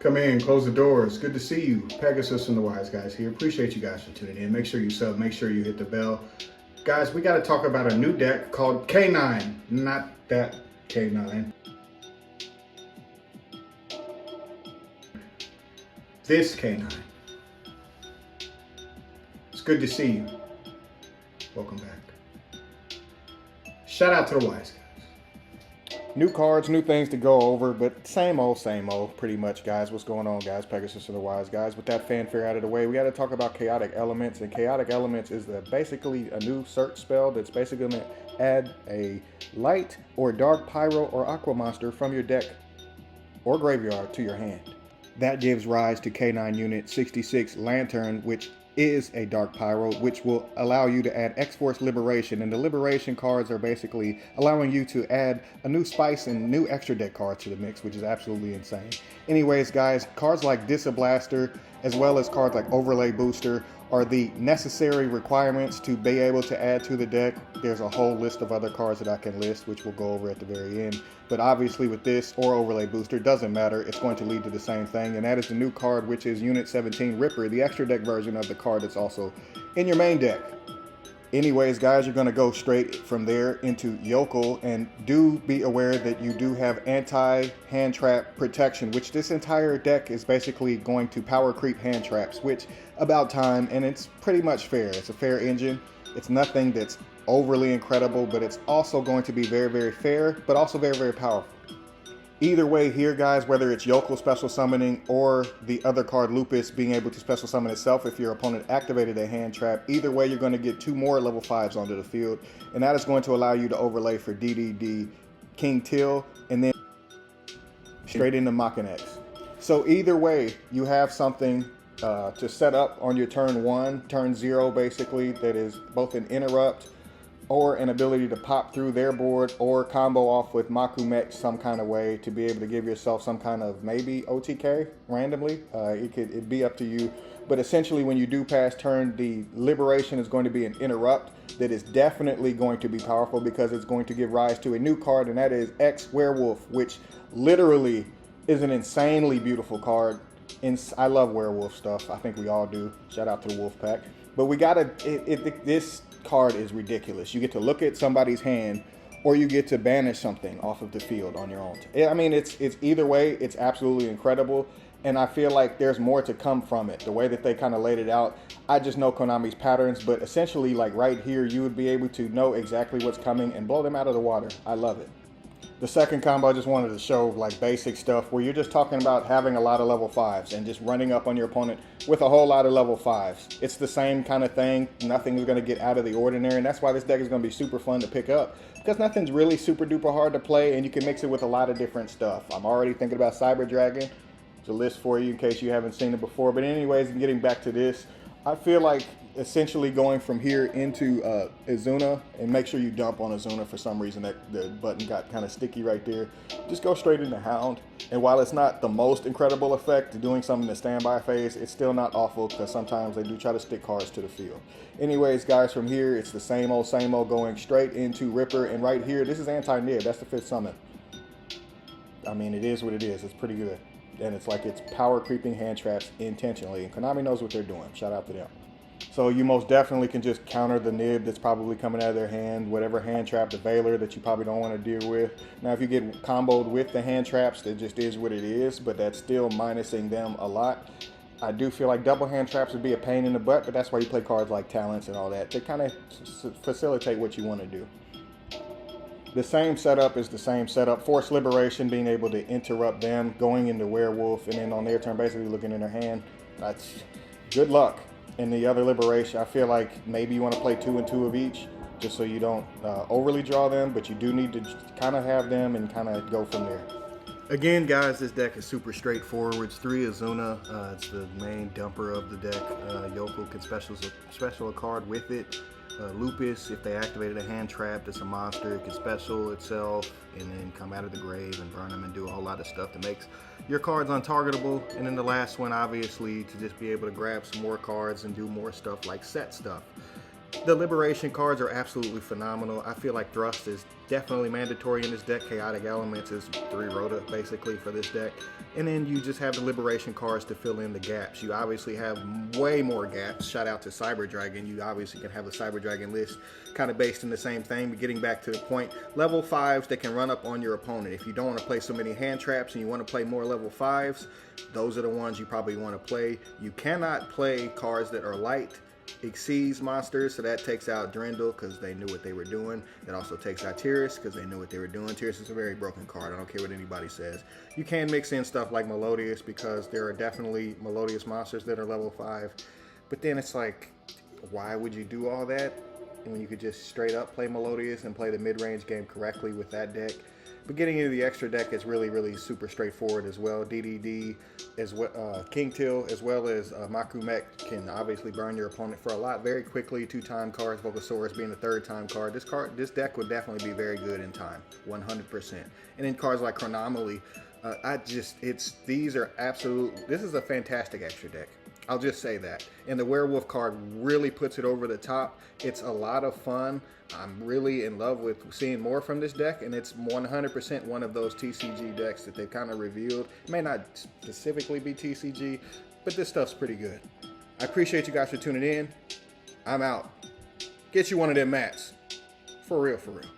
Come in, close the doors. Good to see you. Pegasus and the Wise Guys here. Appreciate you guys for tuning in. Make sure you sub, make sure you hit the bell. Guys, we got to talk about a new deck called K9. Not that K9. This K9. It's good to see you. Welcome back. Shout out to the Wise Guys. New cards, new things to go over, but same old, pretty much, guys. What's going on, guys? Pegasus and the Wise Guys. With that fanfare out of the way, we got to talk about Chaotic Elements. And Chaotic Elements is basically a new search spell that's basically going to add a light or dark pyro or aqua monster from your deck or graveyard to your hand. That gives rise to K9 Unit 66 Lantern, which is a dark pyro, which will allow you to add X-Force Liberation, and the Liberation cards are basically allowing you to add a new spice and new extra deck cards to the mix, which is absolutely insane. Anyways, guys, cards like Disablaster as well as cards like Overlay Booster are the necessary requirements to be able to add to the deck. There's a whole list of other cards that I can list, which we'll go over at the very end. But obviously with this or Overlay Booster, doesn't matter. It's going to lead to the same thing. And that is the new card, which is Unit 17 Ripper, the extra deck version of the card that's also in your main deck. Anyways, guys, you're going to go straight from there into YUGIOH, and do be aware that you do have anti-hand trap protection, which this entire deck is basically going to power creep hand traps, which about time, and it's pretty much fair. It's a fair engine. It's nothing that's overly incredible, but it's also going to be very, very fair, but also very, very powerful. Either way here, guys, whether it's YUGIOH special summoning or the other card Lupus being able to special summon itself if your opponent activated a hand trap, either way you're going to get 2 more level 5s onto the field, and that is going to allow you to overlay for DDD King Till and then straight into Machinax. So either way, you have something to set up on your turn 1, turn 0 basically, that is both an interrupt or an ability to pop through their board or combo off with Makumet some kind of way to be able to give yourself some kind of maybe OTK randomly. It'd be up to you. But essentially when you do pass turn, the Liberation is going to be an interrupt that is definitely going to be powerful because it's going to give rise to a new card, and that is X Werewolf, which literally is an insanely beautiful card. I love werewolf stuff. I think we all do. Shout out to the Wolf Pack. But we gotta, this card is ridiculous. You get to look at somebody's hand, or you get to banish something off of the field on your own. I mean, it's either way, it's absolutely incredible, and I feel like there's more to come from it. The way that they kind of laid it out, I just know Konami's patterns, but essentially, like right here, you would be able to know exactly what's coming and blow them out of the water. I love it. The second combo, I just wanted to show like basic stuff where you're just talking about having a lot of level 5s and just running up on your opponent with a whole lot of level 5s. It's the same kind of thing. Nothing is going to get out of the ordinary, and that's why this deck is going to be super fun to pick up, because nothing's really super duper hard to play, and you can mix it with a lot of different stuff. I'm already thinking about Cyber Dragon. There's a list for you in case you haven't seen it before. But anyways, getting back to this, I feel like essentially going from here into Izuna, and make sure you dump on Izuna. For some reason that the button got kind of sticky right there. Just go straight into Hound, and while it's not the most incredible effect doing something in the standby phase, it's still not awful, because sometimes they do try to stick cards to the field. Anyways, guys, from here it's the same old going straight into Ripper, and right here this is anti-nib. That's the 5th summon. I mean, it is what it is. It's pretty good, and it's like it's power creeping hand traps intentionally, and Konami knows what they're doing. Shout out to them. So you most definitely can just counter the nib that's probably coming out of their hand, whatever hand trap, the Veiler that you probably don't want to deal with. Now, if you get comboed with the hand traps, that just is what it is, but that's still minusing them a lot. I do feel like double hand traps would be a pain in the butt, but that's why you play cards like Talents and all that. They kind of facilitate what you want to do. The same setup is the same setup. Force Liberation, being able to interrupt them, going into Werewolf, and then on their turn basically looking in their hand. That's good luck. In the other Liberation, I feel like maybe you want to play 2 and 2 of each, just so you don't overly draw them, but you do need to kind of have them and kind of go from there. Again, guys, this deck is super straightforward. It's 3 Izuna. It's the main dumper of the deck. YUGIOH can special a card with it. Lupus, if they activated a hand trap that's a monster, it can special itself and then come out of the grave and burn them and do a whole lot of stuff that makes your cards untargetable. And then the last one, obviously, to just be able to grab some more cards and do more stuff like set stuff. The Liberation cards are absolutely phenomenal. I feel like Thrust is definitely mandatory in this deck. Chaotic Elements is 3 Rota basically for this deck. And then you just have the Liberation cards to fill in the gaps. You obviously have way more gaps. Shout out to Cyber Dragon. You obviously can have the Cyber Dragon list kind of based in the same thing. But getting back to the point, level 5s that can run up on your opponent. If you don't want to play so many hand traps and you want to play more level 5s, those are the ones you probably want to play. You cannot play cards that are light Exceeds monsters, so that takes out Drendel because they knew what they were doing. That also takes out Tyrus because they knew what they were doing. Tyrus is a very broken card. I don't care what anybody says. You can mix in stuff like Melodious because there are definitely Melodious monsters that are level 5. But then it's like, why would you do all that when you could just straight up play Melodious and play the mid-range game correctly with that deck? But getting into the extra deck is really super straightforward as well. DDD, as well, King Till, as well as Makumek can obviously burn your opponent for a lot very quickly. 2-time cards, Vocasaurus being the 3rd-time card. This deck would definitely be very good in time, 100%. And then cards like Chronomaly, these are absolute. This is a fantastic extra deck. I'll just say that. And the Werewolf card really puts it over the top. It's a lot of fun. I'm really in love with seeing more from this deck, and it's 100% one of those TCG decks that they kind of revealed. It may not specifically be TCG, but this stuff's pretty good. I appreciate you guys for tuning in. I'm out. Get you one of them mats. For real, for real.